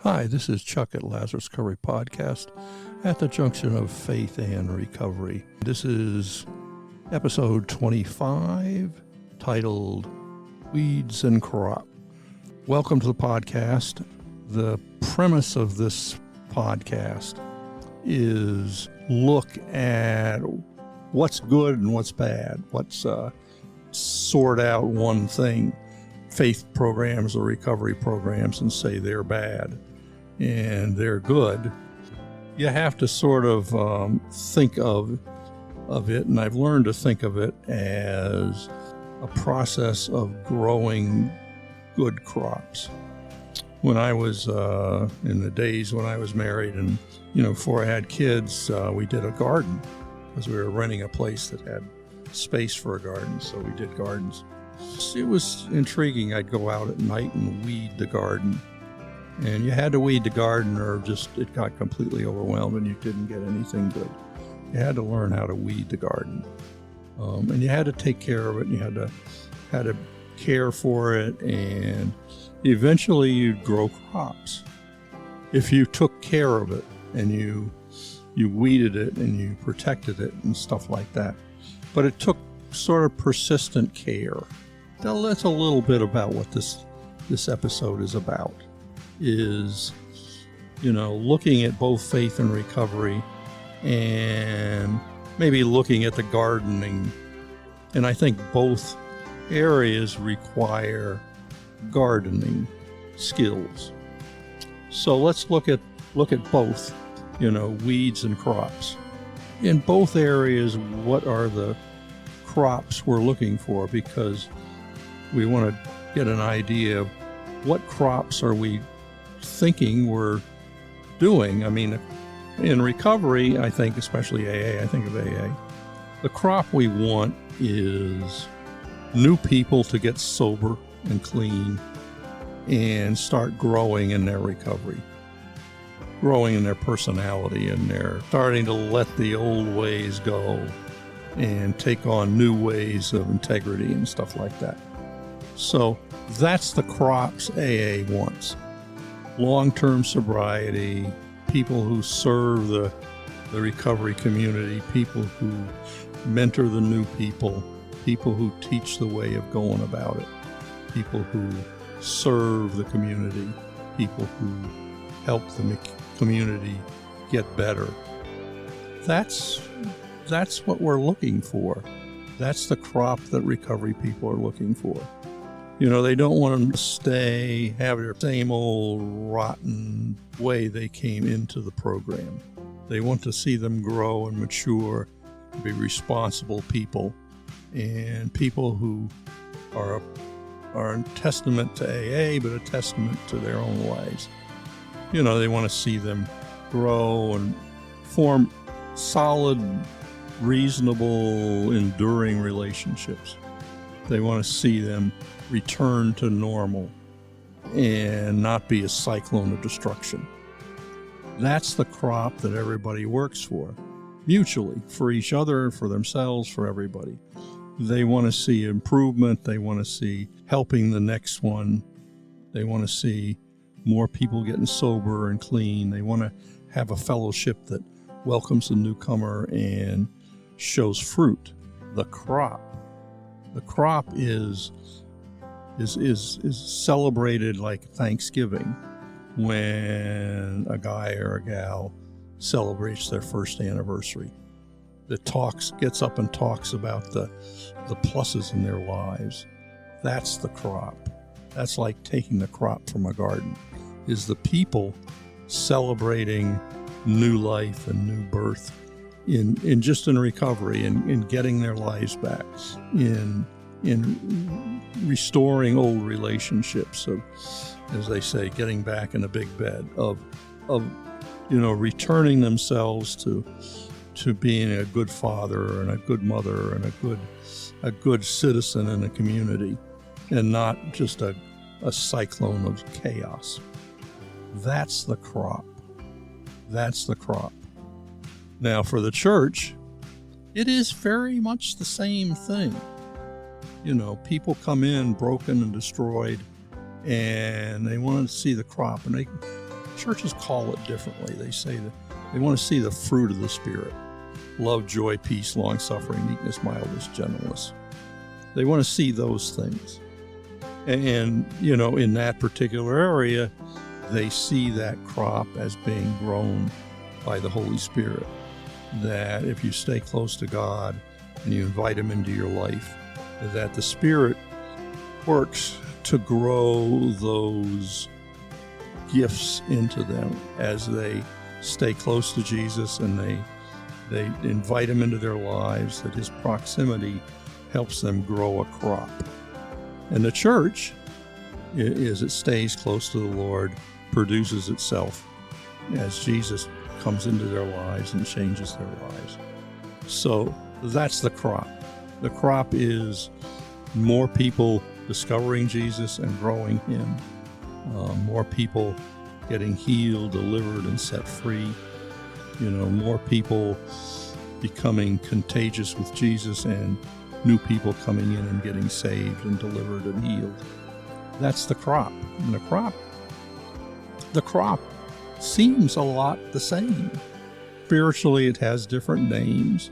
Hi, this is Chuck at Lazarus Recovery Podcast at the junction of faith and recovery. This is episode 25, titled Weeds and Crop. Welcome to the podcast. The premise of this podcast is look at what's good and what's bad, what's sort out one thing, faith programs or recovery programs, and say they're bad and they're good. You have to sort of think of it, and I've learned to think of it as a process of growing good crops. When I was in the days when I was married and before I had kids, we did a garden because we were renting a place that had space for a garden, so we did gardens. It was intriguing. I'd go out at night and weed the garden. And you had to weed the garden or just it got completely overwhelmed and you didn't get anything good. You had to learn how to weed the garden. And you had to take care of it, and you had to care for it, and eventually you'd grow crops. If you took care of it and you weeded it and you protected it and stuff like that. But it took sort of persistent care. Now that's a little bit about what this episode is about. Is looking at both faith and recovery and maybe looking at the gardening. And I think both areas require gardening skills. So let's look at both, weeds and crops. In both areas, what are the crops we're looking for? Because we want to get an idea of what crops are we thinking we're doing. I mean, in recovery, I think, especially AA, I think of AA, the crop we want is new people to get sober and clean and start growing in their recovery, growing in their personality, and they're starting to let the old ways go and take on new ways of integrity and stuff like that. So that's the crops AA wants. Long-term sobriety, people who serve the recovery community, people who mentor the new people who teach the way of going about it, people who serve the community, people who help the community get better. That's what we're looking for. That's the crop that recovery people are looking for. They don't want them to have their same old rotten way they came into the program. They want to see them grow and mature, be responsible people, and people who are a testament to AA, but a testament to their own lives. They want to see them grow and form solid, reasonable, enduring relationships. They want to see them return to normal and not be a cyclone of destruction. That's the crop that everybody works for, mutually, for each other, for themselves, for everybody. They want to see improvement. They want to see helping the next one. They want to see more people getting sober and clean. They want to have a fellowship that welcomes the newcomer and shows fruit. The crop is celebrated like Thanksgiving when a guy or a gal celebrates their first anniversary. That gets up and talks about the pluses in their lives. That's the crop. That's like taking the crop from a garden, is the people celebrating new life and new birth in recovery and in getting their lives back, in restoring old relationships, of, as they say, getting back in a big bed, of returning themselves to being a good father and a good mother and a good citizen in a community, and not just a cyclone of chaos. That's the crop. That's the crop. Now, for the church, it is very much the same thing. People come in broken and destroyed, and they want to see the crop, and Churches call it differently. They say that they want to see the fruit of the Spirit: love, joy, peace, long-suffering, meekness, mildness, gentleness. They want to see those things. And, in that particular area, they see that crop as being grown by the Holy Spirit. That if you stay close to God and you invite Him into your life, that the Spirit works to grow those gifts into them as they stay close to Jesus and they invite Him into their lives, that His proximity helps them grow a crop. And the church, as it stays close to the Lord, produces itself as Jesus comes into their lives and changes their lives. So that's the crop. The crop is more people discovering Jesus and growing Him, more people getting healed, delivered, and set free, more people becoming contagious with Jesus, and new people coming in and getting saved and delivered and healed. That's the crop. And the crop seems a lot the same. Spiritually, it has different names.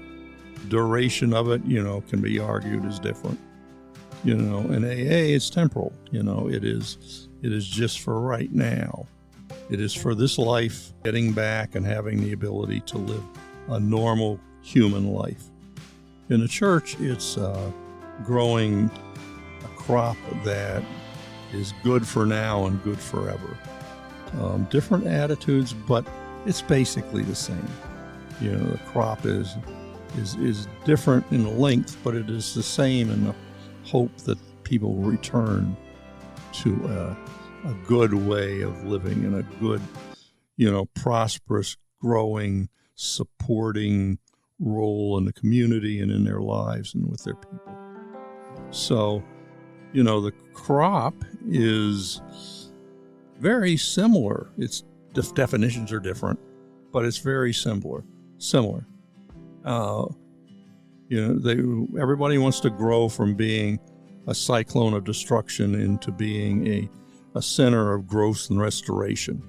Duration of it, can be argued is different. In AA, it's temporal. It is just for right now. It is for this life, getting back and having the ability to live a normal human life. In the church, it's growing a crop that is good for now and good forever. Different attitudes, but it's basically the same. The crop is different in length, but it is the same in the hope that people will return to a good way of living and a good, prosperous, growing, supporting role in the community and in their lives and with their people. So, the crop is very similar. Its definitions are different, but it's very similar. Everybody wants to grow from being a cyclone of destruction into being a center of growth and restoration.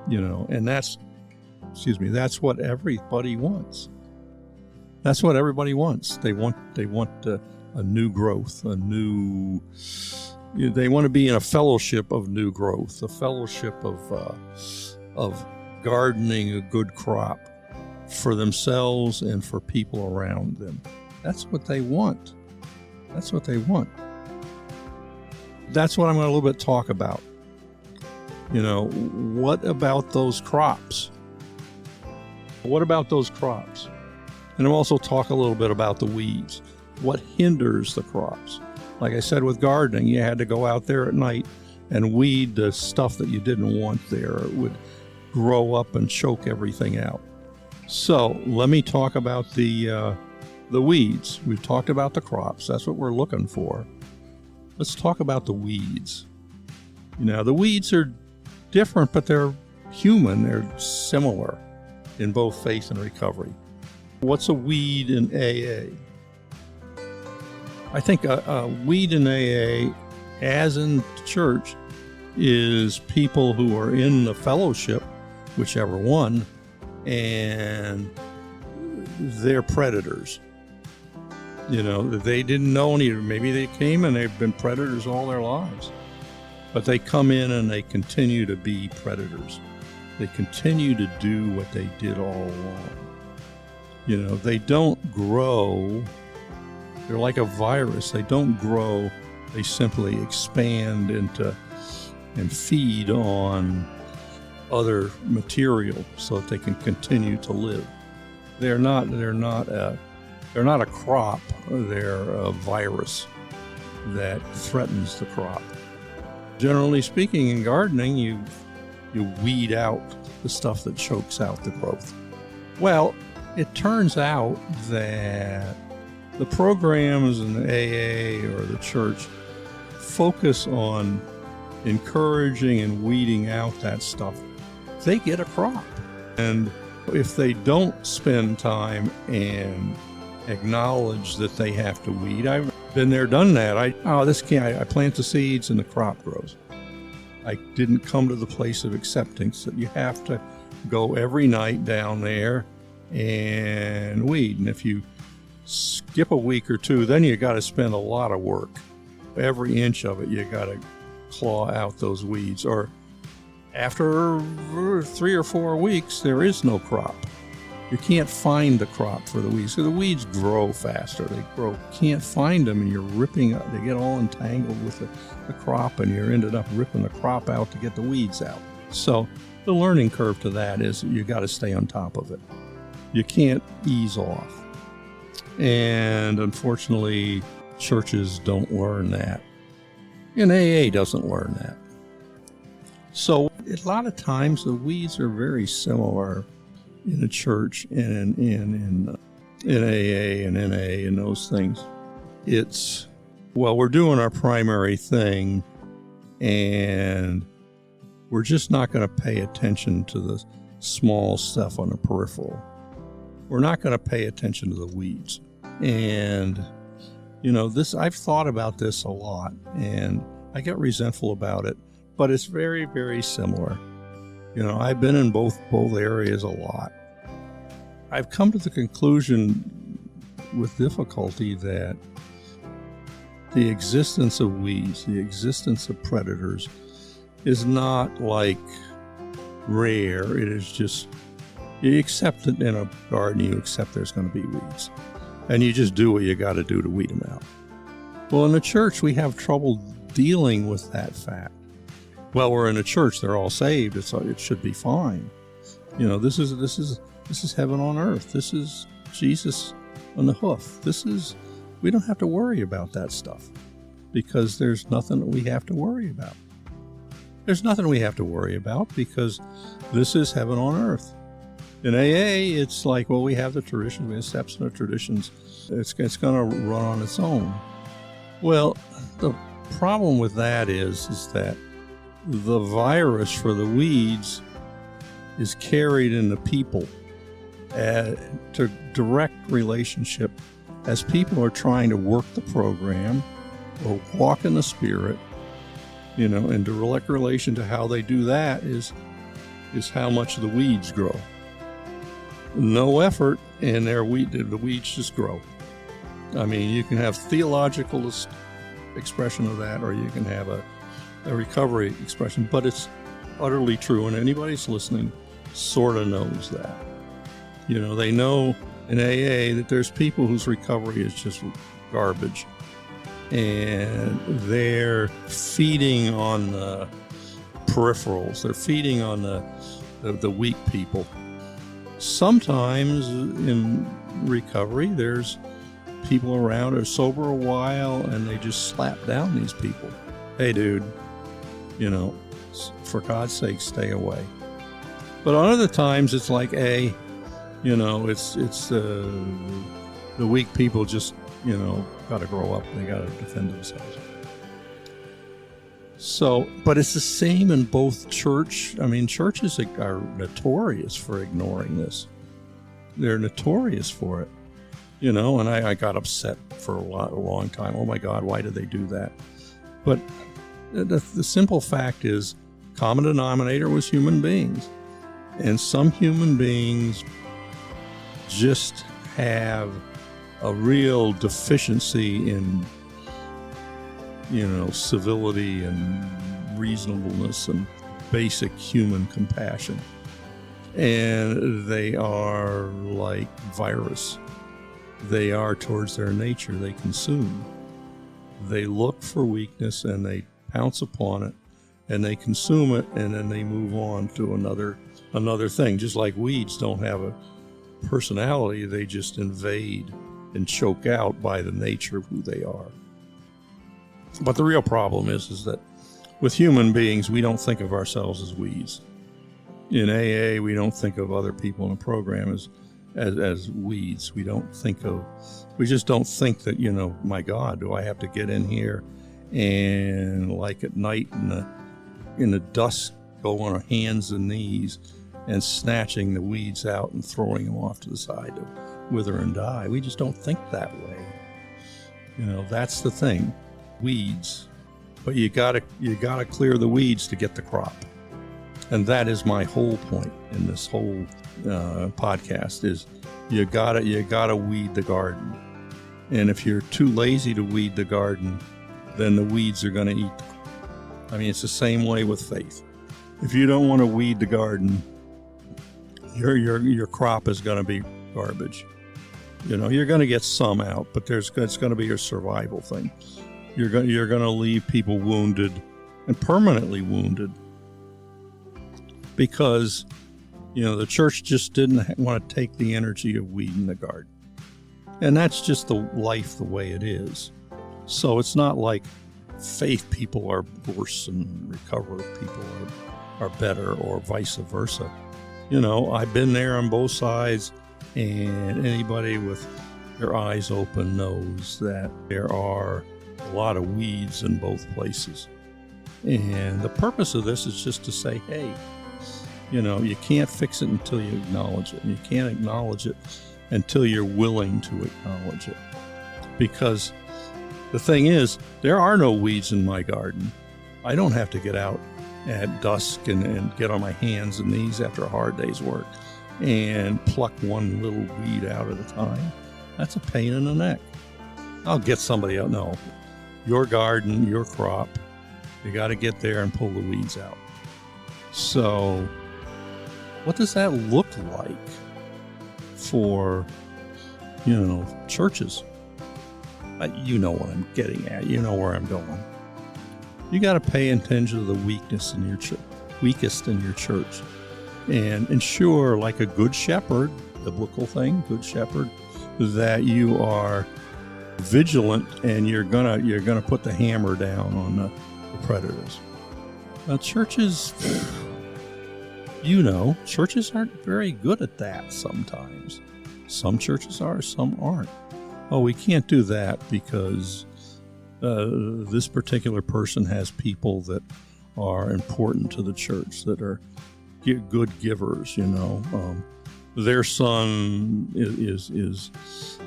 And that's what everybody wants. That's what everybody wants. They want a new growth, they want to be in a fellowship of new growth, a fellowship of gardening a good crop for themselves and for people around them. That's what they want. That's what I'm going to a little bit talk about. What about those crops? What about those crops? And I'll also talk a little bit about the weeds. What hinders the crops? Like I said with gardening, you had to go out there at night and weed the stuff that you didn't want there. It would grow up and choke everything out. So let me talk about the weeds. We've talked about the crops. That's what we're looking for. Let's talk about the weeds. The weeds are different, but they're human. They're similar in both faith and recovery. What's a weed in AA? I think a weed in AA, as in church, is people who are in the fellowship, whichever one, and they're predators. They didn't know any, maybe they came and they've been predators all their lives. But they come in and they continue to be predators. They continue to do what they did all along. They don't grow. They're like a virus. They don't grow. They simply expand and feed on other material so that they can continue to live. They're not a crop. They're a virus that threatens the crop. Generally speaking, in gardening, you weed out the stuff that chokes out the growth. Well, it turns out that the programs in the AA or the church focus on encouraging and weeding out that stuff. They get a crop. And if they don't spend time and acknowledge that they have to weed, I've been there, done that. I plant the seeds and the crop grows. I didn't come to the place of acceptance that you have to go every night down there and weed. And if you skip a week or two, then you got to spend a lot of work. Every inch of it, you got to claw out those weeds. Or after 3 or 4 weeks, there is no crop. You can't find the crop for the weeds. So the weeds grow faster. They grow. Can't find them, and you're ripping up. They get all entangled with the crop, and you're ended up ripping the crop out to get the weeds out. So the learning curve to that is you got to stay on top of it. You can't ease off. And unfortunately, churches don't learn that. And AA doesn't learn that. So a lot of times the weeds are very similar in a church and in AA and NA and those things. It's, well, we're doing our primary thing and we're just not going to pay attention to the small stuff on the peripheral. We're not going to pay attention to the weeds. And, you know, I've thought about this a lot and I get resentful about it, but it's very, very similar. You know, I've been in both areas a lot. I've come to the conclusion with difficulty that the existence of weeds, the existence of predators, is not like rare. It is just, you accept it in a garden, you accept there's going to be weeds. And you just do what you got to do to weed them out. Well, in the church, we have trouble dealing with that fact. Well, we're in a church, they're all saved, it should be fine. You know, this is heaven on earth. This is Jesus on the hoof. We don't have to worry about that stuff because there's nothing that we have to worry about. There's nothing we have to worry about because this is heaven on earth. In AA, it's like, well, we have the traditions, we have steps and the traditions. It's going to run on its own. Well, the problem with that is that the virus for the weeds is carried in the people to direct relationship as people are trying to work the program or walk in the Spirit, you know, and direct relation to how they do that is how much the weeds grow. No effort, and the weeds just grow. I mean, you can have theological expression of that, or you can have a recovery expression, but it's utterly true, and anybody who's listening sort of knows that. You know, they know in AA that there's people whose recovery is just garbage, and they're feeding on the peripherals. They're feeding on the weak people. Sometimes in recovery, there's people around who are sober a while, and they just slap down these people. Hey, dude, you know, for God's sake, stay away. But on other times, it's like, you know, it's the weak people just, you know, got to grow up. They got to defend themselves. So, but it's the same in both church. I mean, churches are notorious for ignoring this. They're notorious for it, you know, and I got upset for a long time. Oh my God, why did they do that? But the simple fact is, common denominator was human beings. And some human beings just have a real deficiency in, you know, civility and reasonableness and basic human compassion. And they are like virus. They are towards their nature. They consume. They look for weakness and they pounce upon it and they consume it, and then they move on to another thing. Just like weeds don't have a personality, they just invade and choke out by the nature of who they are. But the real problem is that with human beings, we don't think of ourselves as weeds. In AA, we don't think of other people in the program as weeds. We just don't think that, you know, my God, do I have to get in here and like at night in the dusk go on our hands and knees and snatching the weeds out and throwing them off to the side to wither and die. We just don't think that way. You know, that's the thing. Weeds but you gotta clear the weeds to get the crop. And that is my whole point in this whole podcast is you gotta weed the garden. And if you're too lazy to weed the garden, then the weeds are going to eat. I mean, it's the same way with faith. If you don't want to weed the garden, your crop is going to be garbage. You know, you're going to get some out, but it's going to be your survival thing. You're going to leave people wounded and permanently wounded because, you know, the church just didn't want to take the energy of weeding the garden. And that's just the life the way it is. So it's not like faith people are worse and recovery people are better or vice versa. You know, I've been there on both sides, and anybody with their eyes open knows that there are a lot of weeds in both places. And the purpose of this is just to say, hey, you know, you can't fix it until you acknowledge it. And you can't acknowledge it until you're willing to acknowledge it. Because the thing is, there are no weeds in my garden. I don't have to get out at dusk and get on my hands and knees after a hard day's work and pluck one little weed out at a time. That's a pain in the neck. I'll get somebody out. No, your garden, your crop, you got to get there and pull the weeds out. So what does that look like for, you know, churches? You know what I'm getting at. You know where I'm going. You got to pay attention to the weakness in your weakest in your church, and ensure, like a good shepherd, biblical thing, good shepherd, that you are vigilant and you're gonna put the hammer down on the predators. Now, churches, you know, churches aren't very good at that sometimes. Some churches are, some aren't. Oh, we can't do that because this particular person has people that are important to the church, that are good givers, you know. Their son is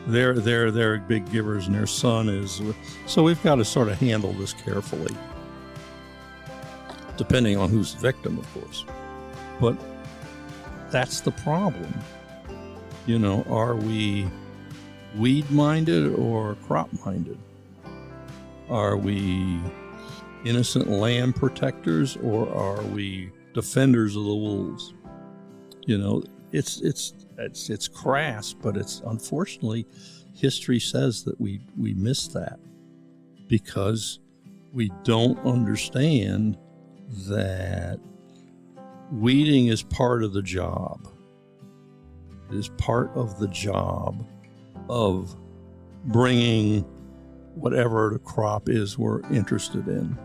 they're big givers, and their son is. So we've got to sort of handle this carefully, depending on who's the victim, of course. But that's the problem. You know, are we weed-minded or crop-minded? Are we innocent lamb protectors, or are we defenders of the wolves? You know, it's crass, but it's unfortunately history says that we miss that because we don't understand that weeding is part of the job. It is part of the job of bringing whatever the crop is we're interested in.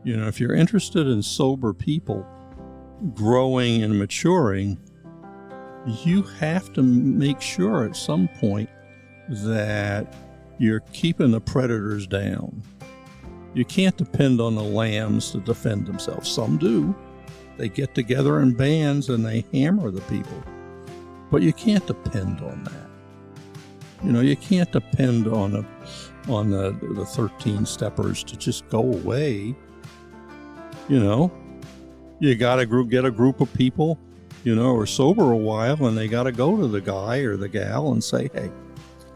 You know, if you're interested in sober people growing and maturing, you have to make sure at some point that you're keeping the predators down. You can't depend on the lambs to defend themselves. Some do. They get together in bands and they hammer the people. But you can't depend on that. You know, you can't depend on the 13 steppers to just go away. You know, you got to get a group of people, you know, who are sober a while, and they got to go to the guy or the gal and say, hey,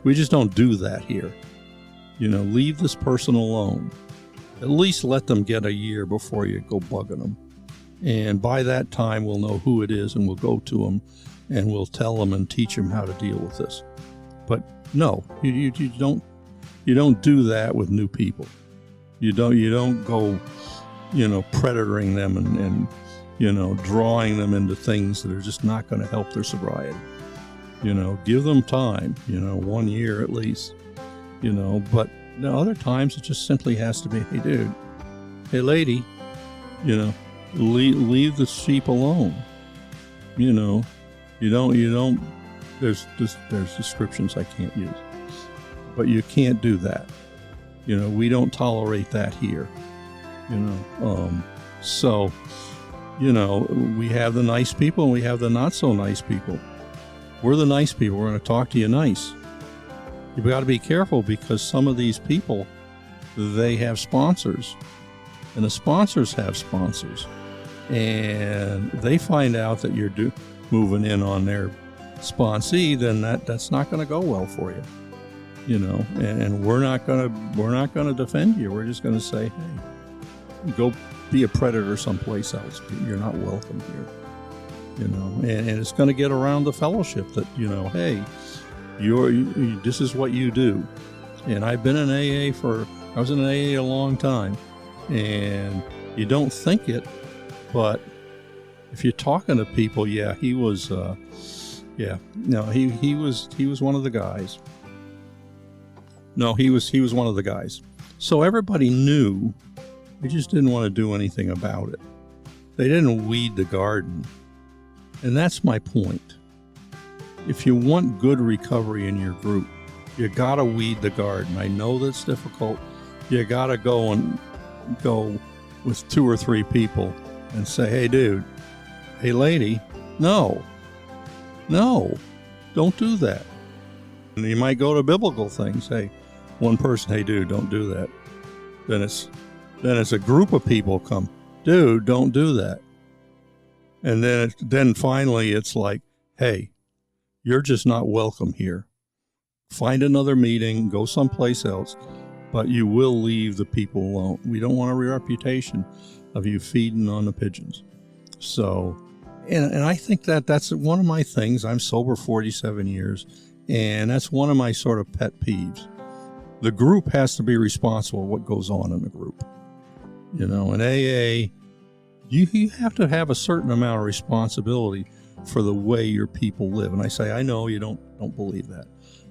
we just don't do that here. You know, leave this person alone. At least let them get a year before you go bugging them. And by that time, we'll know who it is, and we'll go to them and we'll tell them and teach them how to deal with this. But no, you don't do that with new people. You don't go, you know, predating them and you know, drawing them into things that are just not going to help their sobriety. You know, give them time, you know, 1 year at least, you know. But other times it just simply has to be, hey dude, hey lady, you know, leave the sheep alone. You know, you don't there's descriptions I can't use, but you can't do that. You know, we don't tolerate that here. You know, so, you know, we have the nice people and we have the not so nice people. We're the nice people. We're going to talk to you nice. You've got to be careful because some of these people they have sponsors, and the sponsors have sponsors, and they find out that you're moving in on their sponsee, then that's not going to go well for you, you know. And we're not gonna defend you. We're just going to say, hey, go be a predator someplace else. You're not welcome here, you know. And it's going to get around the fellowship that, you know, hey, this is what you do. And I've been in AA I was in AA a long time, and you don't think it, but if you're talking to people, he was one of the guys. No, he was one of the guys. So everybody knew. They just didn't want to do anything about it. They didn't weed the garden. And that's my point. If you want good recovery in your group, you got to weed the garden. I know that's difficult. You got to go with 2 or 3 people and say, hey, dude, hey, lady, no, don't do that. And you might go to biblical things. Hey, one person, hey, dude, don't do that. Then it's a group of people come, dude, don't do that. And then finally it's like, hey, you're just not welcome here. Find another meeting, go someplace else, but you will leave the people alone. We don't want a reputation of you feeding on the pigeons. So, and I think that's one of my things. I'm sober 47 years, and that's one of my sort of pet peeves. The group has to be responsible for what goes on in the group. You know, in AA, you have to have a certain amount of responsibility for the way your people live. And I say, I know you don't believe that.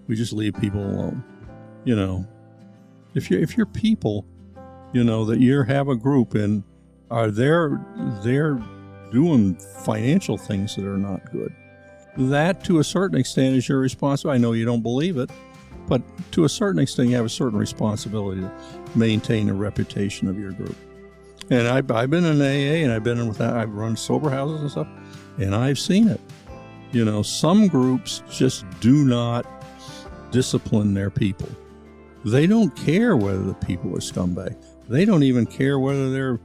We just leave people alone. You know, if your people, you know, that you have a group and are they're doing financial things that are not good, that to a certain extent is your responsibility. I know you don't believe it, but to a certain extent you have a certain responsibility to maintain the reputation of your group. And I've been in AA, and I've been in with that. I've run sober houses and stuff, and I've seen it. You know, some groups just do not discipline their people. They don't care whether the people are scumbags. They don't even care whether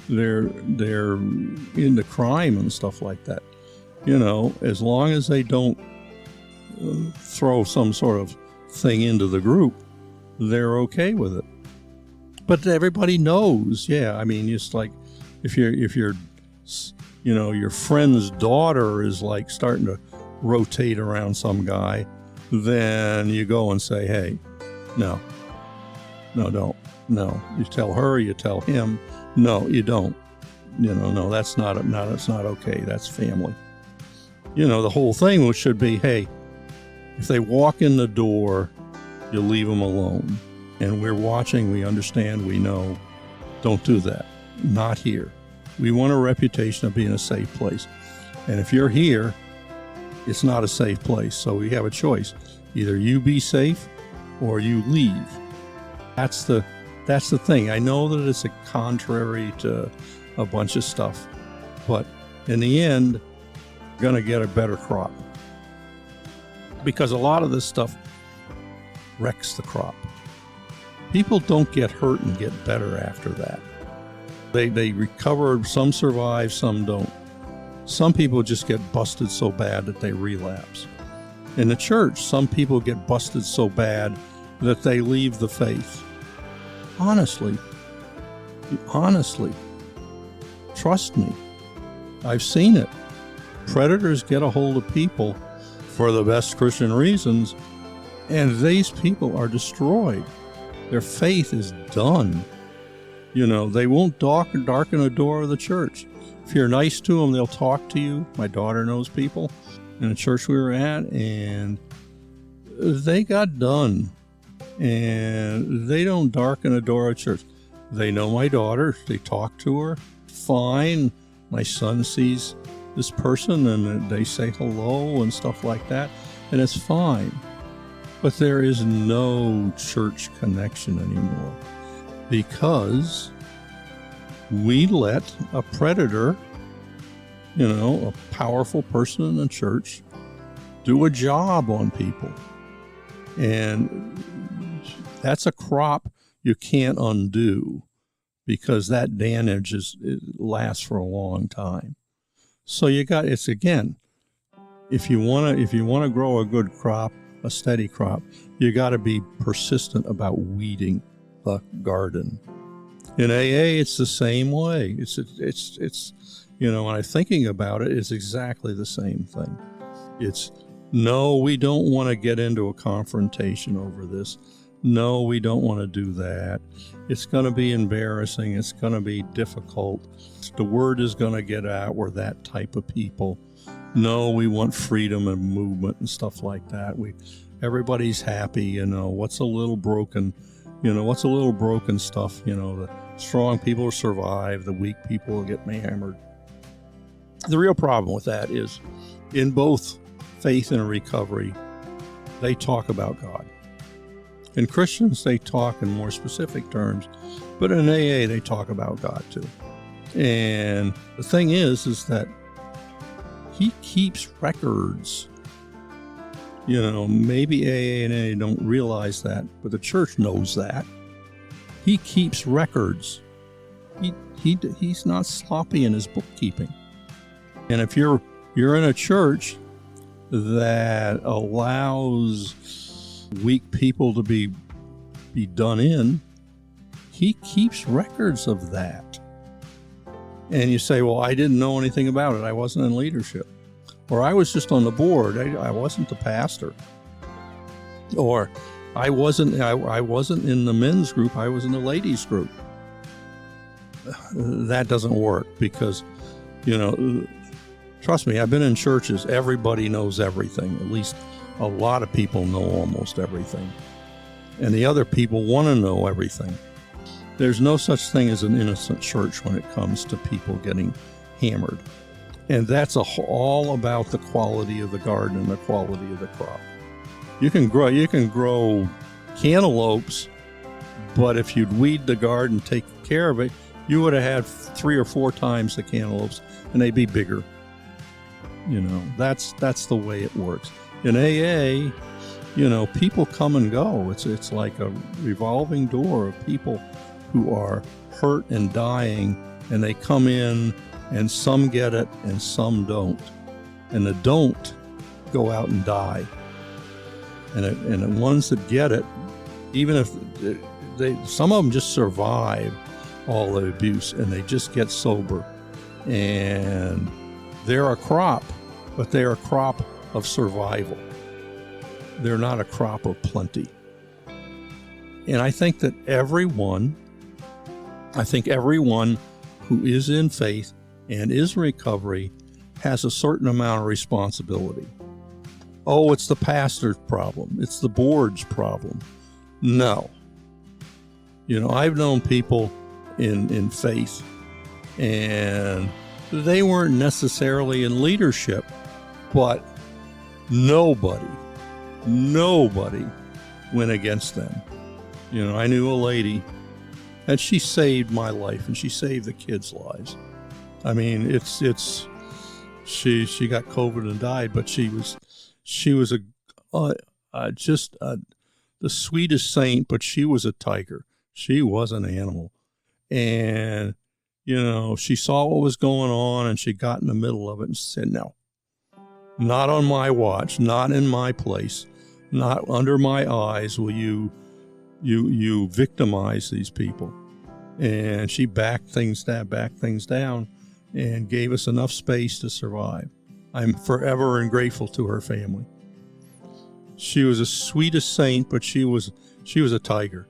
they're into crime and stuff like that. You know, as long as they don't throw some sort of thing into the group, they're okay with it. But everybody knows, I mean, it's like if you're, you know, your friend's daughter is like starting to rotate around some guy, then you go and say, hey, no, don't. No, you tell her, you tell him, no, you don't. You know, no, that's not okay. That's family. You know, the whole thing should be, hey, if they walk in the door, you leave them alone. And we're watching, we understand, we know, don't do that. Not here. We want a reputation of being a safe place. And if you're here, it's not a safe place. So we have a choice. Either you be safe or you leave. That's the thing. I know that it's a contrary to a bunch of stuff, but in the end, you're going to get a better crop. Because a lot of this stuff wrecks the crop. People don't get hurt and get better after that. They recover, some survive, some don't. Some people just get busted so bad that they relapse. In the church, some people get busted so bad that they leave the faith. Honestly, trust me, I've seen it. Predators get a hold of people for the best Christian reasons, and these people are destroyed. Their faith is done. You know, they won't darken the door of the church. If you're nice to them, they'll talk to you. My daughter knows people in the church we were at, and they got done. And they don't darken the door of church. They know my daughter. They talk to her. Fine. My son sees this person, and they say hello and stuff like that, and it's fine. But there is no church connection anymore because we let a predator, you know, a powerful person in the church, do a job on people. And that's a crop you can't undo, because that damage it lasts for a long time. So it's again, if you want to grow a good crop, a steady crop, you got to be persistent about weeding the garden. In AA, it's the same way. It's when I'm thinking about it, it's exactly the same thing. It's, no, we don't want to get into a confrontation over this. No, we don't want to do that. It's going to be embarrassing. It's going to be difficult. The word is going to get out. We're that type of people. No, we want freedom and movement and stuff like that. Everybody's happy. What's a little broken? What's a little broken stuff? The strong people will survive. The weak people will get hammered. The real problem with that is, in both faith and recovery, they talk about God. In Christians, they talk in more specific terms, but in AA, they talk about God too. And the thing is that he keeps records. Maybe AA and AA don't realize that, but the church knows that. He keeps records. He's not sloppy in his bookkeeping. And if you're in a church that allows weak people to be done in, he keeps records of that. And you say, well, I didn't know anything about it. I wasn't in leadership. Or I was just on the board. I wasn't the pastor. Or I wasn't in the men's group. I was in the ladies' group. That doesn't work because, trust me, I've been in churches. Everybody knows everything. At least a lot of people know almost everything. And the other people want to know everything. There's no such thing as an innocent church when it comes to people getting hammered. And that's all about the quality of the garden and the quality of the crop. You can grow cantaloupes, but if you'd weed the garden, take care of it, you would have had 3 or 4 times the cantaloupes, and they'd be bigger. That's the way it works. In AA, people come and go. It's like a revolving door of people who are hurt and dying, and they come in, and some get it and some don't. And the don't go out and die. And the ones that get it, even if some of them just survive all the abuse and they just get sober. And they're a crop, but they're a crop of survival. They're not a crop of plenty. And I think that everyone who is in faith and is in recovery has a certain amount of responsibility. Oh, it's the pastor's problem. It's the board's problem. No. I've known people in faith, and they weren't necessarily in leadership, but nobody went against them. I knew a lady, and she saved my life, and she saved the kids' lives. I mean, she got COVID and died, but she was the sweetest saint, but she was a tiger. She was an animal. And, she saw what was going on, and she got in the middle of it and said, no, not on my watch, not in my place, not under my eyes will you victimize these people. And she backed things down and gave us enough space to survive. I'm forever and grateful to her family. She was the sweetest saint, but she was a tiger.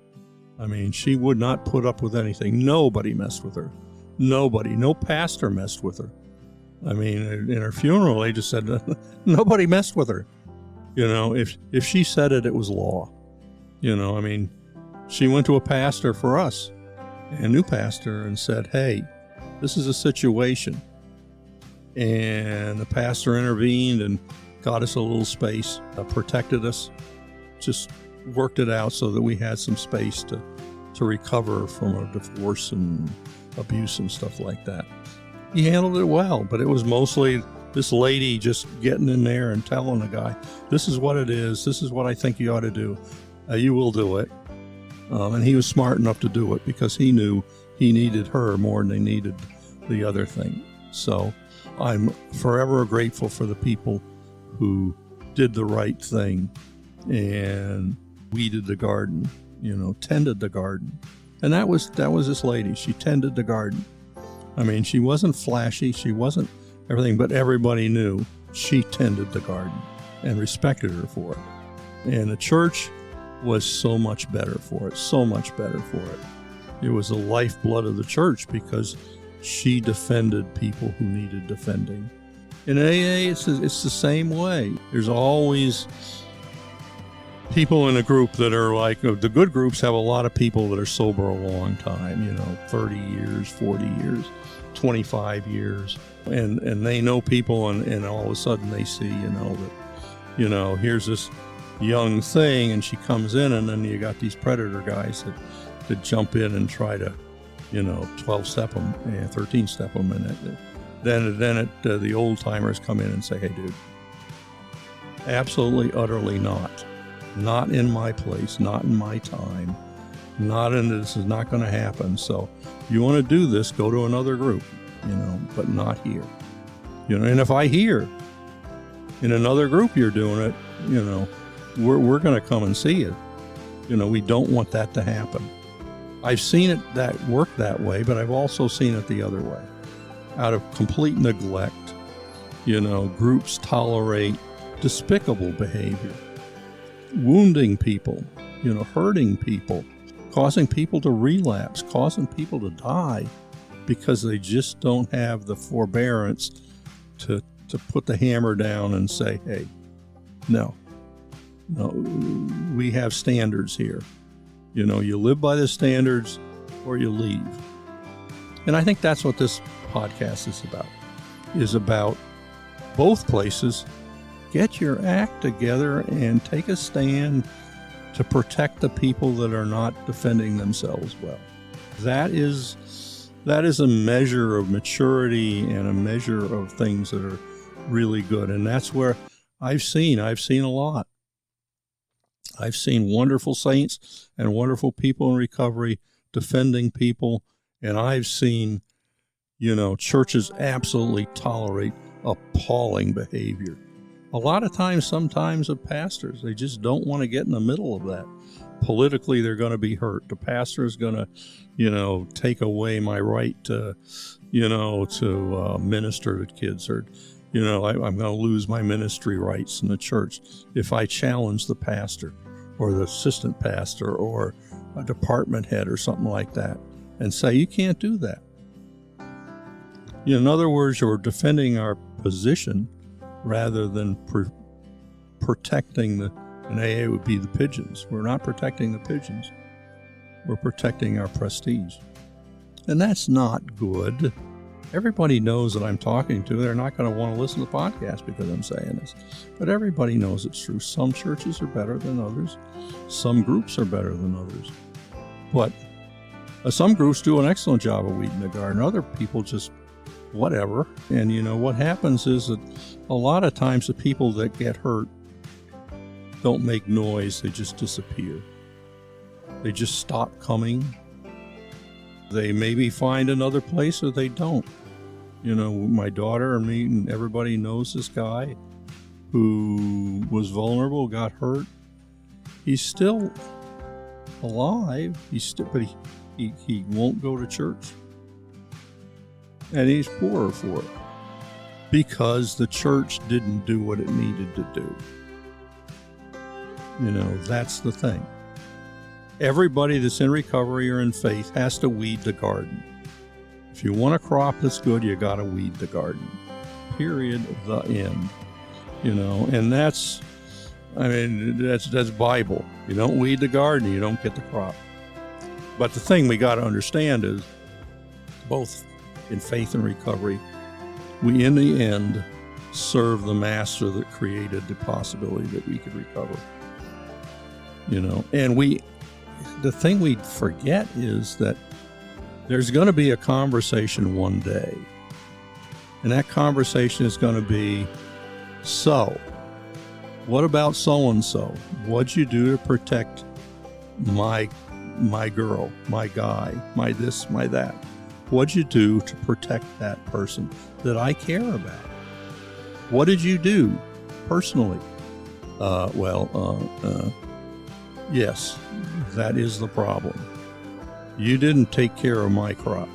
I mean, she would not put up with anything. Nobody messed with her. Nobody. No pastor messed with her. I mean, in her funeral, they just said nobody messed with her. If she said it, it was law. I mean, she went to a pastor for us, a new pastor, and said, hey, this is a situation. And the pastor intervened and got us a little space, protected us, just worked it out so that we had some space to recover from a divorce and abuse and stuff like that. He handled it well, but it was mostly this lady just getting in there and telling the guy, this is what it is. This is what I think you ought to do. You will do it. And he was smart enough to do it because he knew he needed her more than they needed the other thing. So I'm forever grateful for the people who did the right thing and weeded the garden, tended the garden. And that was this lady. She tended the garden. I mean, she wasn't flashy. She wasn't everything, but everybody knew she tended the garden and respected her for it. And the church was so much better for it, so much better for it. It was the lifeblood of the church because she defended people who needed defending. In AA, it's the same way. There's always people in a group that are like, the good groups have a lot of people that are sober a long time, 30 years, 40 years, 25 years. And they know people, and all of a sudden they see, that, here's this young thing, and she comes in, and then you got these predator guys that jump in and try to, 12-step them, 13-step them, and then the old-timers come in and say, hey, dude, absolutely, utterly not. Not in my place, not in my time, this is not going to happen. So you want to do this, go to another group, but not here. And if I hear in another group you're doing it, we're going to come and see you. We don't want that to happen. I've seen it that work that way, but I've also seen it the other way. Out of complete neglect, groups tolerate despicable behavior, wounding people, hurting people, causing people to relapse, causing people to die because they just don't have the forbearance to put the hammer down and say, hey, no, we have standards here. You live by the standards or you leave. And I think that's what this podcast is about both places. Get your act together and take a stand to protect the people that are not defending themselves well. That is a measure of maturity and a measure of things that are really good. And that's where I've seen a lot. I've seen wonderful saints and wonderful people in recovery defending people. And I've seen, churches absolutely tolerate appalling behavior. A lot of times, sometimes of pastors, they just don't want to get in the middle of that. Politically, they're going to be hurt. The pastor is going to, take away my right to, to minister to kids, or, I'm going to lose my ministry rights in the church if I challenge the pastor or the assistant pastor or a department head or something like that and say, you can't do that. In other words, you're defending our position rather than protecting and AA would be the pigeons. We're not protecting the pigeons. We're protecting our prestige. And that's not good. Everybody knows that I'm talking to. They're not going to want to listen to the podcast because I'm saying this. But everybody knows it's true. Some churches are better than others. Some groups are better than others. But some groups do an excellent job of weeding the garden. Other people just whatever. And what happens is that a lot of times the people that get hurt don't make noise. They just disappear. They just stop coming. They maybe find another place or they don't. My daughter and me and everybody knows this guy who was vulnerable, got hurt. He's still alive. But he won't go to church. And he's poorer for it because the church didn't do what it needed to do. That's the thing. Everybody that's in recovery or in faith has to weed the garden. If you want a crop that's good, you got to weed the garden. Period. The end. And that's Bible. You don't weed the garden, you don't get the crop. But the thing we got to understand is both in faith and recovery, we in the end serve the master that created the possibility that we could recover. And the thing we forget is that there's going to be a conversation one day. And that conversation is going to be, so, what about so-and-so? What'd you do to protect my my girl, my guy, my this, my that? What'd you do to protect that person that I care about? What did you do personally? Yes, that is the problem. You didn't take care of my crop.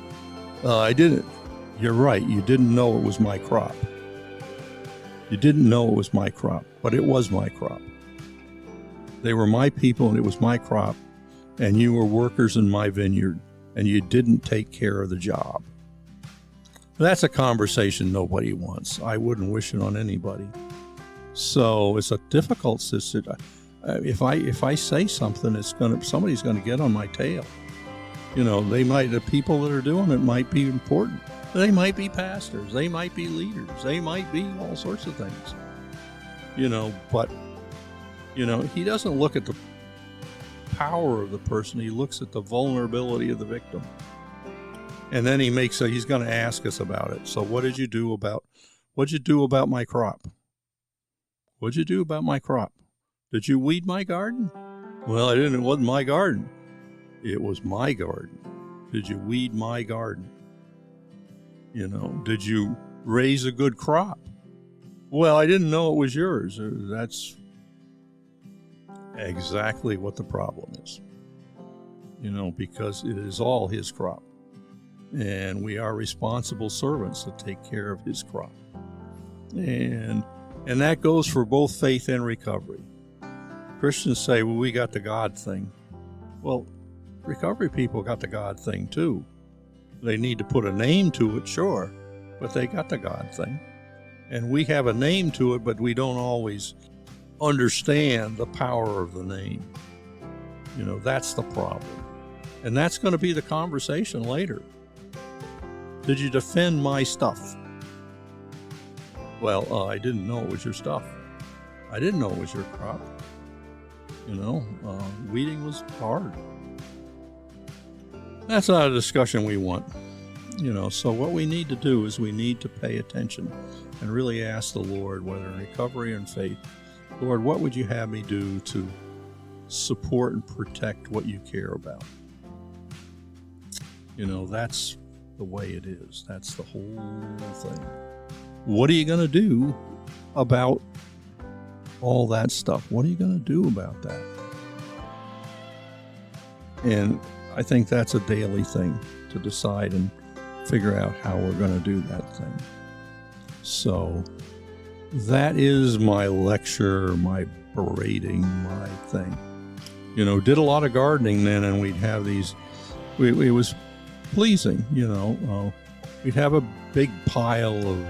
I didn't. You're right. You didn't know it was my crop. You didn't know it was my crop, but it was my crop. They were my people and it was my crop, and you were workers in my vineyard, and you didn't take care of the job. That's a conversation nobody wants. I wouldn't wish it on anybody. So it's a difficult situation. If I say something, somebody's gonna get on my tail. The people that are doing it might be important. They might be pastors. They might be leaders. They might be all sorts of things. But he doesn't look at the power of the person. He looks at the vulnerability of the victim. And then he's going to ask us about it. So what'd you do about my crop? What'd you do about my crop? Did you weed my garden? Well, I didn't. It wasn't my garden. It was my garden. Did you weed my garden? Did you raise a good crop? Well, I didn't know it was yours. That's exactly what the problem is. Because it is all his crop. And we are responsible servants to take care of his crop. And that goes for both faith and recovery. Christians say, well, we got the God thing. Well, recovery people got the God thing too. They need to put a name to it, sure, but they got the God thing. And we have a name to it, but we don't always understand the power of the name. That's the problem. And that's going to be the conversation later. Did you defend my stuff? Well, I didn't know it was your stuff. I didn't know it was your crop. Weeding was hard. That's not a discussion we want. So what we need to do is we need to pay attention and really ask the Lord, whether in recovery and faith, Lord, what would you have me do to support and protect what you care about? That's the way it is. That's the whole thing. What are you going to do about all that stuff? What are you going to do about that? And I think that's a daily thing to decide and figure out how we're going to do that thing. So that is my lecture, my berating, my thing. Did a lot of gardening then, and we'd have these, it was pleasing, we'd have a big pile of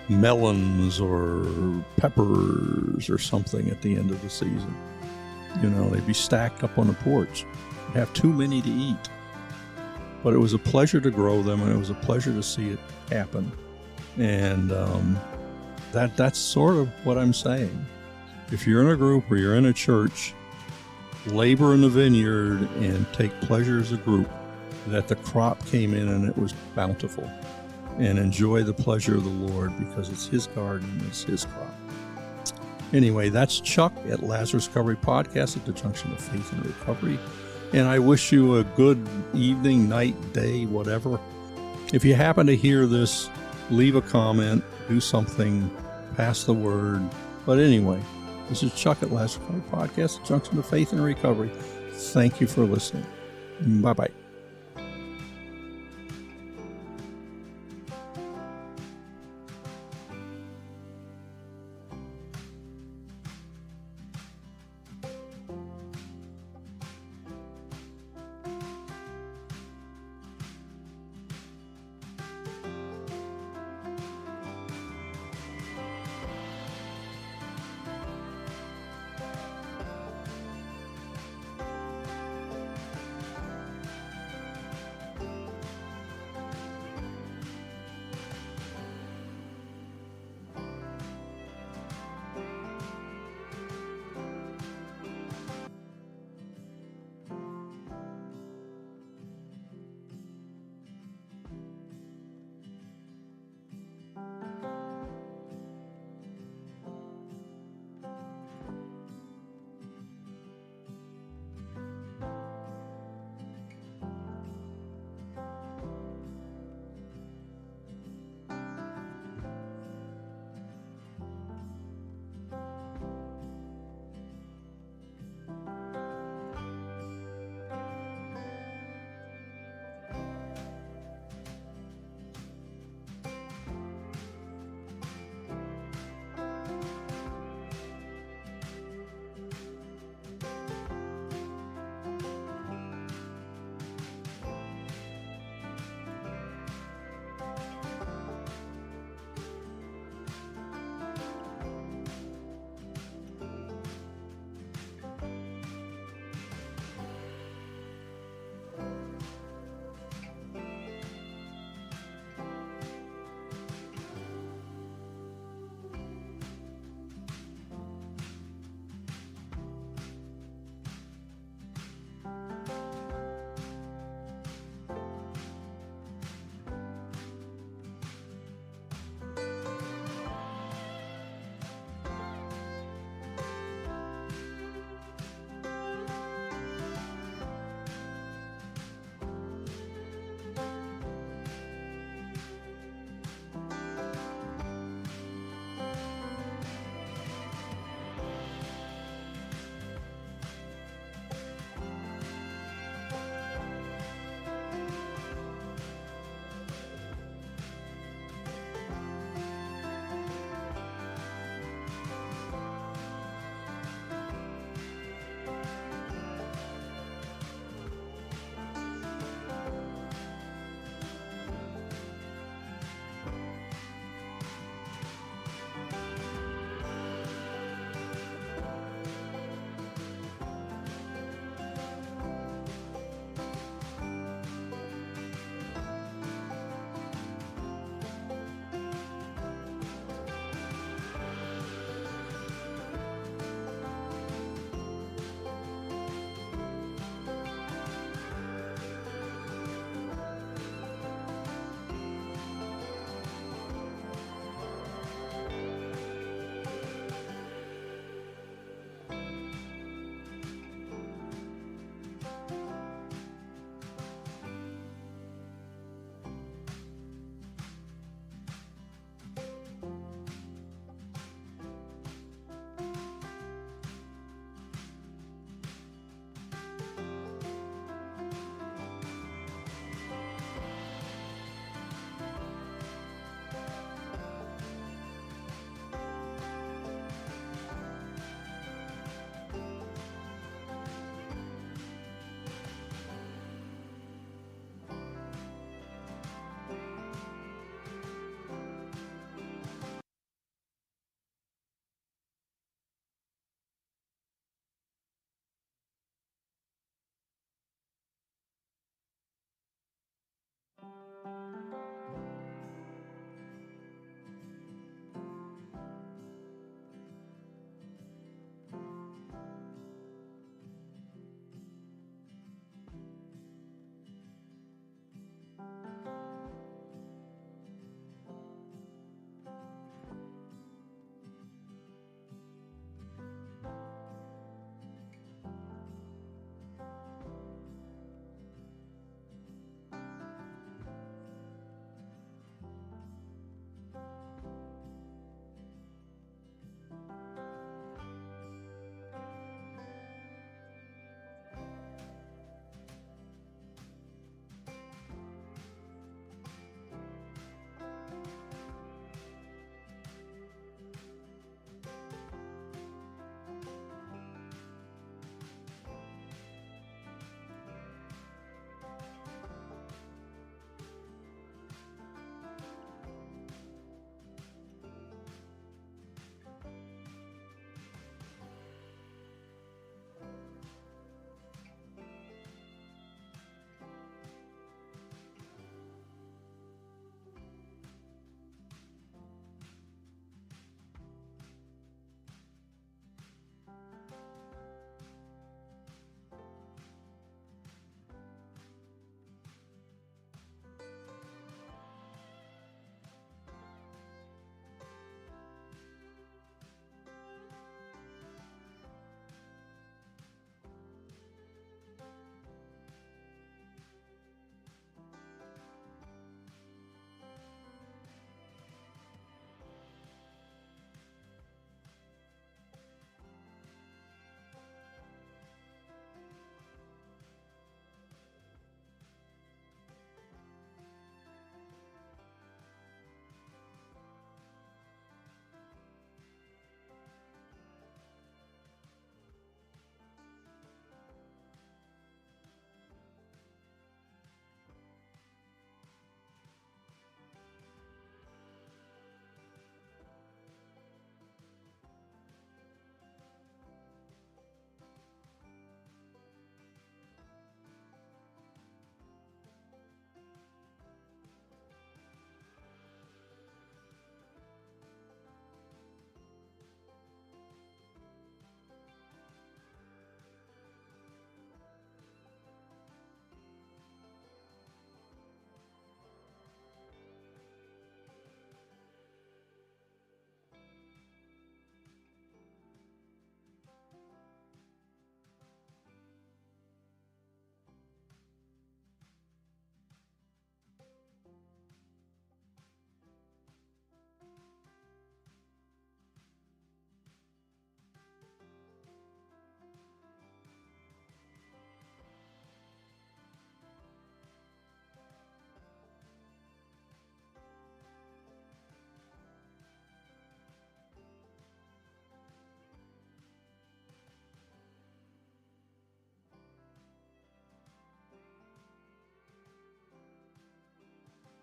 melons or peppers or something at the end of the season. They'd be stacked up on the porch. We'd have too many to eat. But it was a pleasure to grow them, and it was a pleasure to see it happen. And that's sort of what I'm saying. If you're in a group or you're in a church, labor in the vineyard and take pleasure as a group that the crop came in and it was bountiful. And enjoy the pleasure of the Lord, because it's his garden, it's his crop. Anyway, that's Chuck at Lazarus Recovery Podcast at the junction of faith and recovery. And I wish you a good evening, night, day, whatever. If you happen to hear this, leave a comment, do something, pass the word. But anyway, this is Chuck at Lazarus Recovery Podcast, the junction of faith and recovery. Thank you for listening. Bye-bye.